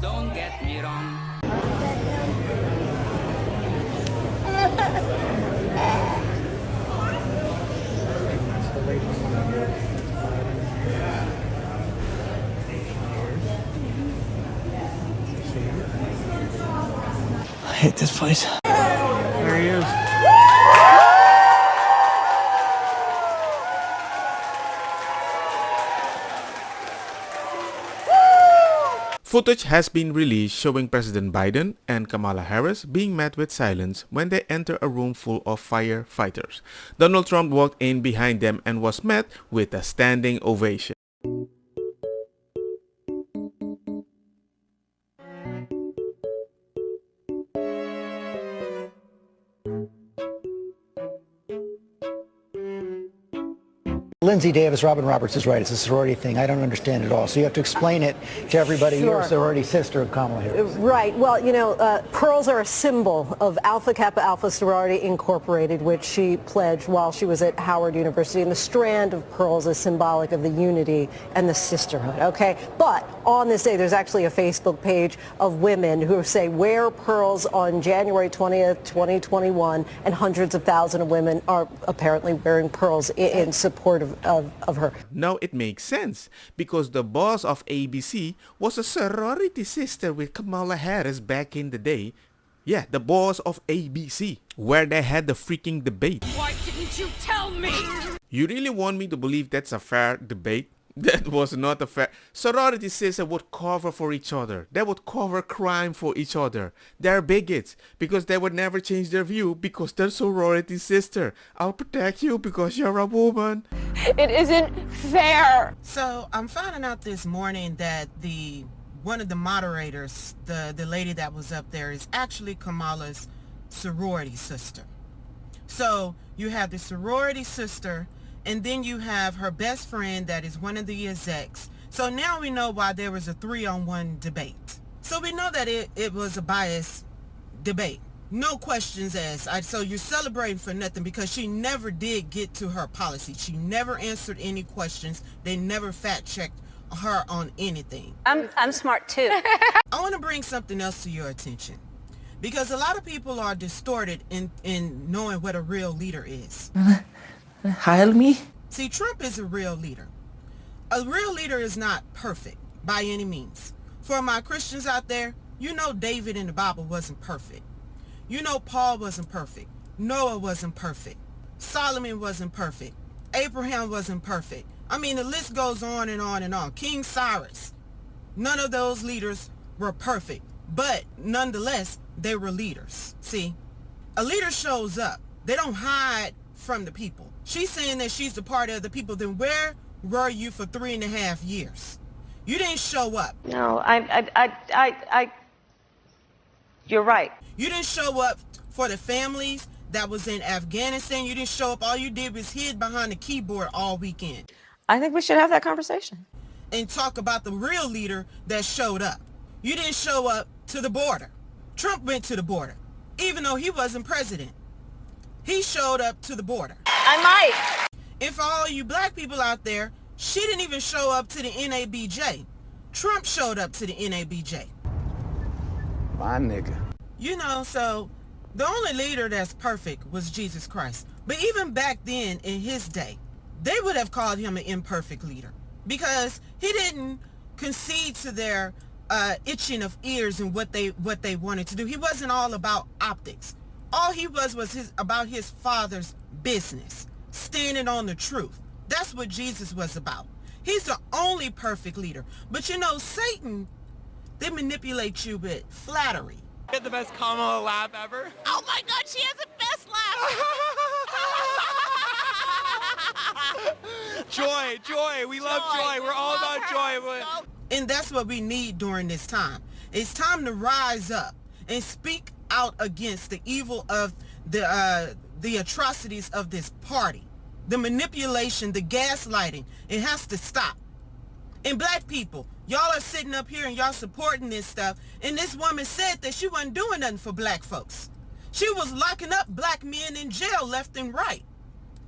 Don't get me wrong. I hate this place. There he is. Footage has been released showing President Biden and Kamala Harris being met with silence when they enter a room full of firefighters. Donald Trump walked in behind them and was met with a standing ovation. Lindsay Davis, Robin Roberts is right. It's a sorority thing. I don't understand it all. So you have to explain it to everybody. Sure. You're a sorority sister of Kamala Harris. Right. Well, you know, pearls are a symbol of Alpha Kappa Alpha Sorority Incorporated, which she pledged while she was at Howard University. And the strand of pearls is symbolic of the unity and the sisterhood. Okay. But on this day, there's actually a Facebook page of women who say wear pearls on January 20th, 2021. And hundreds of thousands of women are apparently wearing pearls in support of her. Now it makes sense because the boss of ABC was a sorority sister with Kamala Harris back in the day. Yeah, the boss of ABC, where they had the freaking debate. Why didn't you tell me? You really want me to believe that's a fair debate? That was not a fair. Sorority sisters would cover for each other. They would cover crime for each other. They're bigots because they would never change their view because they're sorority sister. I'll protect you because you're a woman. It isn't fair. So I'm finding out this morning that one of the moderators, the lady that was up there, is actually Kamala's sorority sister. So you have the sorority sister, and then you have her best friend that is one of the execs. So now we know why there was a 3-on-1 debate. So we know that it was a biased debate. No questions asked. So you're celebrating for nothing because she never did get to her policy. She never answered any questions. They never fact-checked her on anything. I'm smart too. I want to bring something else to your attention because a lot of people are distorted in knowing what a real leader is. Hire me? See, Trump is a real leader. A real leader is not perfect by any means. For my Christians out there, you know David in the Bible wasn't perfect. You know Paul wasn't perfect. Noah wasn't perfect. Solomon wasn't perfect. Abraham wasn't perfect. I mean, the list goes on and on and on. King Cyrus. None of those leaders were perfect, but nonetheless, they were leaders. See, a leader shows up. They don't hide from the people. She's saying that she's a part of the people. Then where were you for 3.5 years? You didn't show up. No, you're right. You didn't show up for the families that was in Afghanistan. You didn't show up. All you did was hid behind the keyboard all weekend. I think we should have that conversation. And talk about the real leader that showed up. You didn't show up to the border. Trump went to the border, even though he wasn't president. He showed up to the border. I might. And for all you black people out there, she didn't even show up to the NABJ. Trump showed up to the NABJ. My nigga. You know, so the only leader that's perfect was Jesus Christ. But even back then, in his day, they would have called him an imperfect leader because he didn't concede to their itching of ears and what they wanted to do. He wasn't all about optics. All he was about his father's business, standing on the truth. That's what Jesus was about. He's the only perfect leader. But you know, Satan, they manipulate you with flattery. You had the best Kamala laugh ever. Oh my God, she has the best laugh. Joy. We love joy. We're all about joy. And that's what we need during this time. It's time to rise up and speak out against the evil of the atrocities of this party, the manipulation, the gaslighting. It has to stop. And black people, y'all are sitting up here and y'all supporting this stuff. And this woman said that she wasn't doing nothing for black folks. She was locking up black men in jail left and right.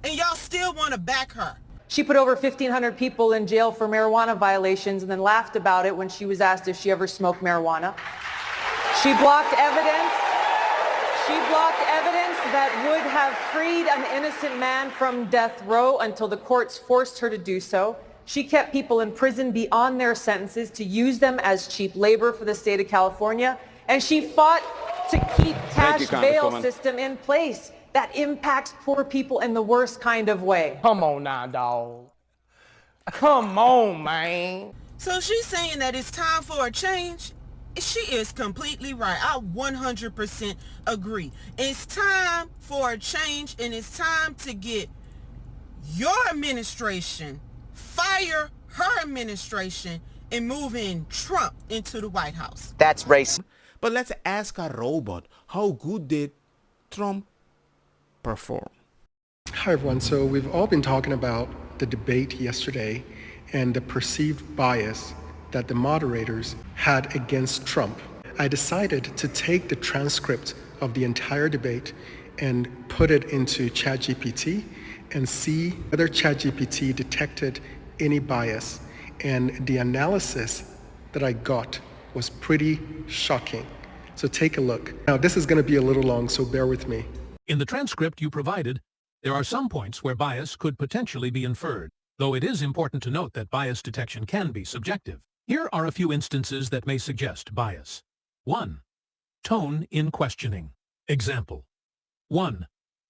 And y'all still want to back her. She put over 1,500 people in jail for marijuana violations and then laughed about it when she was asked if she ever smoked marijuana. She blocked evidence. She blocked evidence that would have freed an innocent man from death row until the courts forced her to do so. She kept people in prison beyond their sentences to use them as cheap labor for the state of California. And she fought to keep cash bail system in place that impacts poor people in the worst kind of way. Come on now, dog. Come on, man. So she's saying that it's time for a change? She is completely right. I 100% agree. It's time for a change, and it's time to get your administration, fire her administration, and move in Trump into the White House. That's racist. But let's ask a robot, how good did Trump perform? Hi everyone, so we've all been talking about the debate yesterday and the perceived bias that the moderators had against Trump. I decided to take the transcript of the entire debate and put it into ChatGPT and see whether ChatGPT detected any bias. And the analysis that I got was pretty shocking. So take a look. Now this is going to be a little long, so bear with me. In the transcript you provided, there are some points where bias could potentially be inferred, though it is important to note that bias detection can be subjective. Here are a few instances that may suggest bias. 1. Tone in questioning. Example. 1.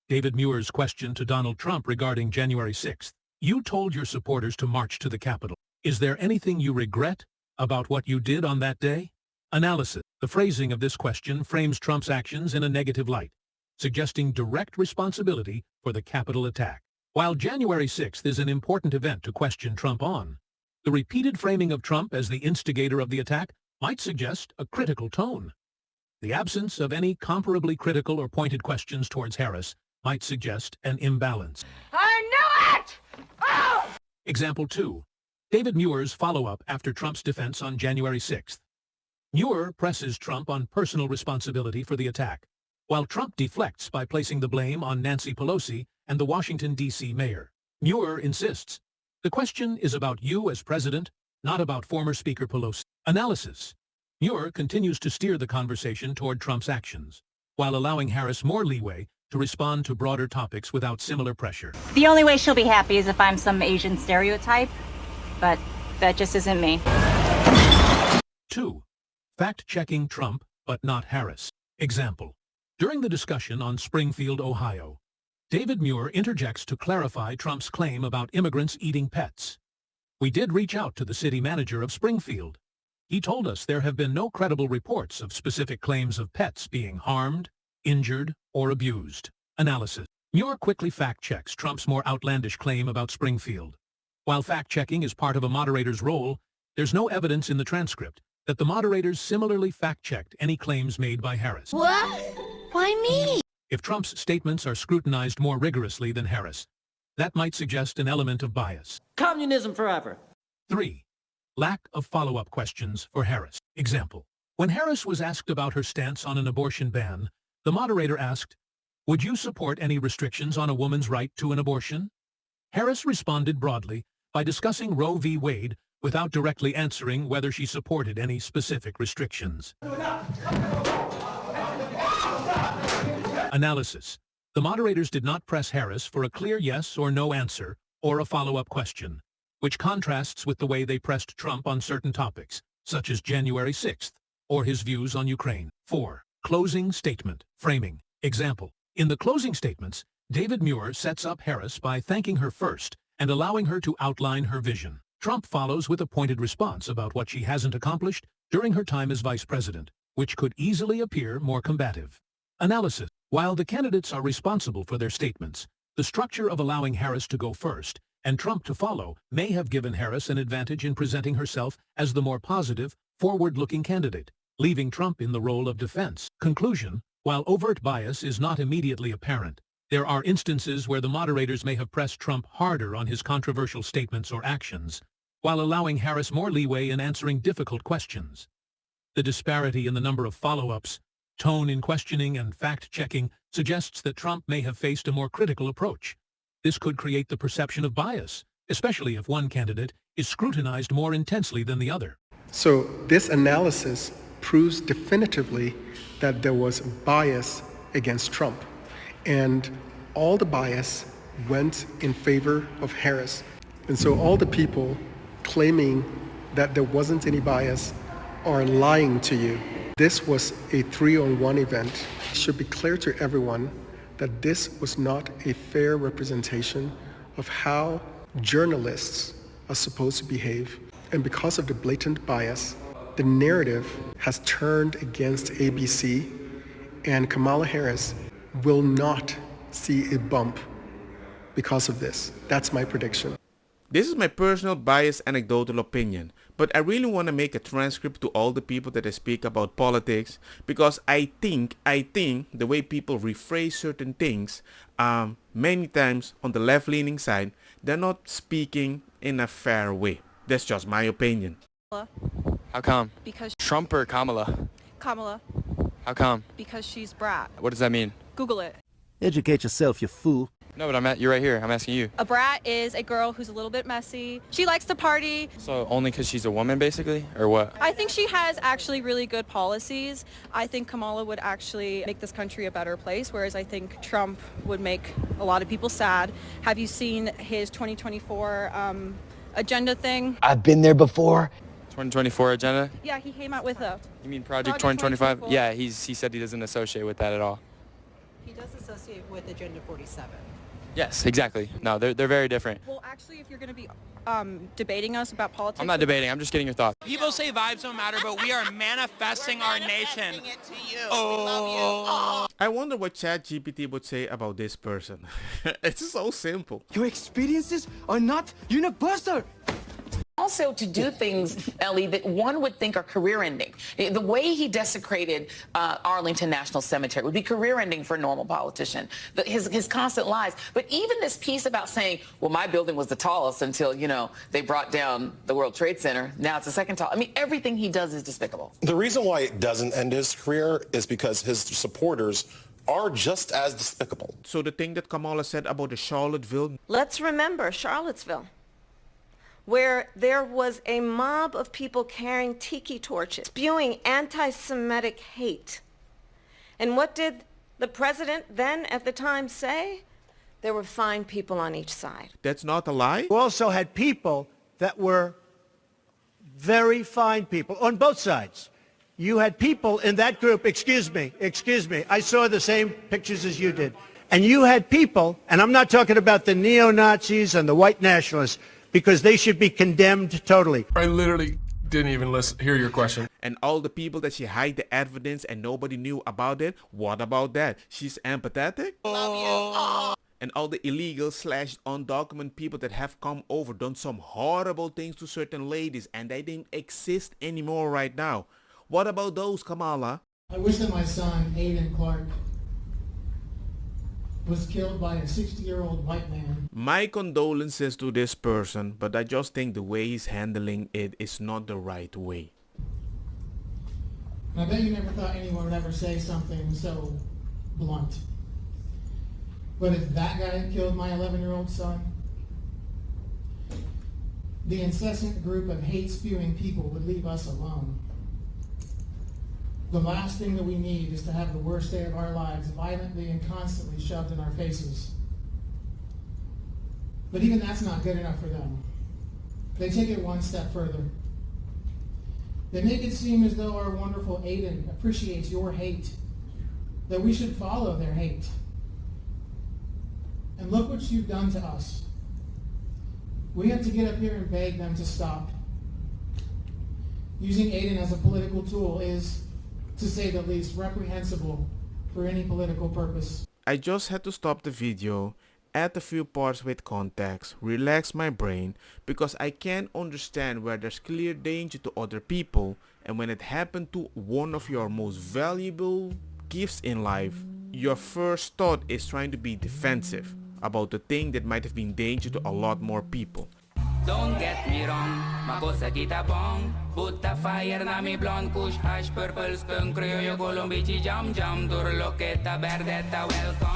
David Muir's question to Donald Trump regarding January 6th. You told your supporters to march to the Capitol. Is there anything you regret about what you did on that day? Analysis. The phrasing of this question frames Trump's actions in a negative light, suggesting direct responsibility for the Capitol attack. While January 6th is an important event to question Trump on, the repeated framing of Trump as the instigator of the attack might suggest a critical tone. The absence of any comparably critical or pointed questions towards Harris might suggest an imbalance. I knew it! Oh! Example 2. David Muir's follow-up after Trump's defense on January 6th. Muir presses Trump on personal responsibility for the attack, while Trump deflects by placing the blame on Nancy Pelosi and the Washington, D.C. mayor. Muir insists, the question is about you as president, not about former Speaker Pelosi. Analysis. Muir continues to steer the conversation toward Trump's actions, while allowing Harris more leeway to respond to broader topics without similar pressure. The only way she'll be happy is if I'm some Asian stereotype, but that just isn't me. 2. Fact-checking Trump, but not Harris. Example. During the discussion on Springfield, Ohio, David Muir interjects to clarify Trump's claim about immigrants eating pets. We did reach out to the city manager of Springfield. He told us there have been no credible reports of specific claims of pets being harmed, injured, or abused. Analysis. Muir quickly fact-checks Trump's more outlandish claim about Springfield. While fact-checking is part of a moderator's role, there's no evidence in the transcript that the moderators similarly fact-checked any claims made by Harris. What? Why me? If Trump's statements are scrutinized more rigorously than Harris, that might suggest an element of bias. Communism forever. 3. Lack of follow-up questions for Harris. Example. When Harris was asked about her stance on an abortion ban, the moderator asked, would you support any restrictions on a woman's right to an abortion? Harris responded broadly by discussing Roe v. Wade without directly answering whether she supported any specific restrictions. Analysis. The moderators did not press Harris for a clear yes or no answer or a follow-up question, which contrasts with the way they pressed Trump on certain topics, such as January 6th, or his views on Ukraine. 4. Closing statement. Framing. Example. In the closing statements, David Muir sets up Harris by thanking her first and allowing her to outline her vision. Trump follows with a pointed response about what she hasn't accomplished during her time as vice president, which could easily appear more combative. Analysis. While the candidates are responsible for their statements, the structure of allowing Harris to go first and Trump to follow may have given Harris an advantage in presenting herself as the more positive, forward-looking candidate, leaving Trump in the role of defense. Conclusion. While overt bias is not immediately apparent, there are instances where the moderators may have pressed Trump harder on his controversial statements or actions, while allowing Harris more leeway in answering difficult questions. The disparity in the number of follow-ups, tone in questioning, and fact-checking suggests that Trump may have faced a more critical approach. This could create the perception of bias, especially if one candidate is scrutinized more intensely than the other. So this analysis proves definitively that there was bias against Trump, and all the bias went in favor of Harris. And so all the people claiming that there wasn't any bias are lying to you. This was a 3-on-1 event. It should be clear to everyone that this was not a fair representation of how journalists are supposed to behave. And because of the blatant bias, the narrative has turned against ABC, and Kamala Harris will not see a bump because of this. That's my prediction. This is my personal biased anecdotal opinion, but I really want to make a transcript to all the people that I speak about politics, because I think the way people rephrase certain things, many times on the left-leaning side, they're not speaking in a fair way. That's just my opinion. How come? Because Trump or Kamala? Kamala. How come? Because she's brat. What does that mean? Google it. Educate yourself, you fool. No, but you're right here. I'm asking you. A brat is a girl who's a little bit messy. She likes to party. So only because she's a woman, basically, or what? I think she has actually really good policies. I think Kamala would actually make this country a better place, whereas I think Trump would make a lot of people sad. Have you seen his 2024 agenda thing? I've been there before. 2024 agenda? Yeah, he came out with a... You mean Project 2025? Yeah, he said he doesn't associate with that at all. He does associate with Agenda 47. Yes, exactly. No, they're very different. Well, actually, if you're going to be debating us about politics... I'm not debating. I'm just getting your thoughts. People say vibes don't matter, but we are manifesting our nation. I wonder what ChatGPT would say about this person. It's so simple. Your experiences are not universal. Also to do things, Ellie, that one would think are career-ending. The way he desecrated Arlington National Cemetery would be career-ending for a normal politician. His constant lies. But even this piece about saying, well, my building was the tallest until, they brought down the World Trade Center. Now it's the second tallest. I mean, everything he does is despicable. The reason why it doesn't end his career is because his supporters are just as despicable. So the thing that Kamala said about the Charlottesville... Let's remember Charlottesville, where there was a mob of people carrying tiki torches, spewing anti-Semitic hate. And what did the president then at the time say? There were fine people on each side. That's not a lie? You also had people that were very fine people on both sides. You had people in that group, excuse me, I saw the same pictures as you did. And you had people, and I'm not talking about the neo-Nazis and the white nationalists, because they should be condemned totally. I literally didn't even hear your question. And all the people that she hid the evidence and nobody knew about it, what about that? She's empathetic? Love you. Oh. And all the illegal / undocumented people that have come over, done some horrible things to certain ladies, and they didn't exist anymore right now. What about those, Kamala? I wish that my son, Aiden Clark, was killed by a 60-year-old white man. My condolences to this person, but I just think the way he's handling it is not the right way. I bet you never thought anyone would ever say something so blunt. But if that guy killed my 11-year-old son, the incessant group of hate-spewing people would leave us alone. The last thing that we need is to have the worst day of our lives violently and constantly shoved in our faces. But even that's not good enough for them. They take it one step further. They make it seem as though our wonderful Aiden appreciates your hate, that we should follow their hate. And look what you've done to us. We have to get up here and beg them to stop. Using Aiden as a political tool is, to say the least, reprehensible for any political purpose. I just had to stop the video, add a few parts with context, relax my brain, because I can't understand where there's clear danger to other people, and when it happened to one of your most valuable gifts in life, your first thought is trying to be defensive about the thing that might have been danger to a lot more people. Don't get me wrong, makosa kita bong. Put the fire na mi blonde kush hash purple skunk criollo colombici jam jam. Durlo que ta verdetta welcome.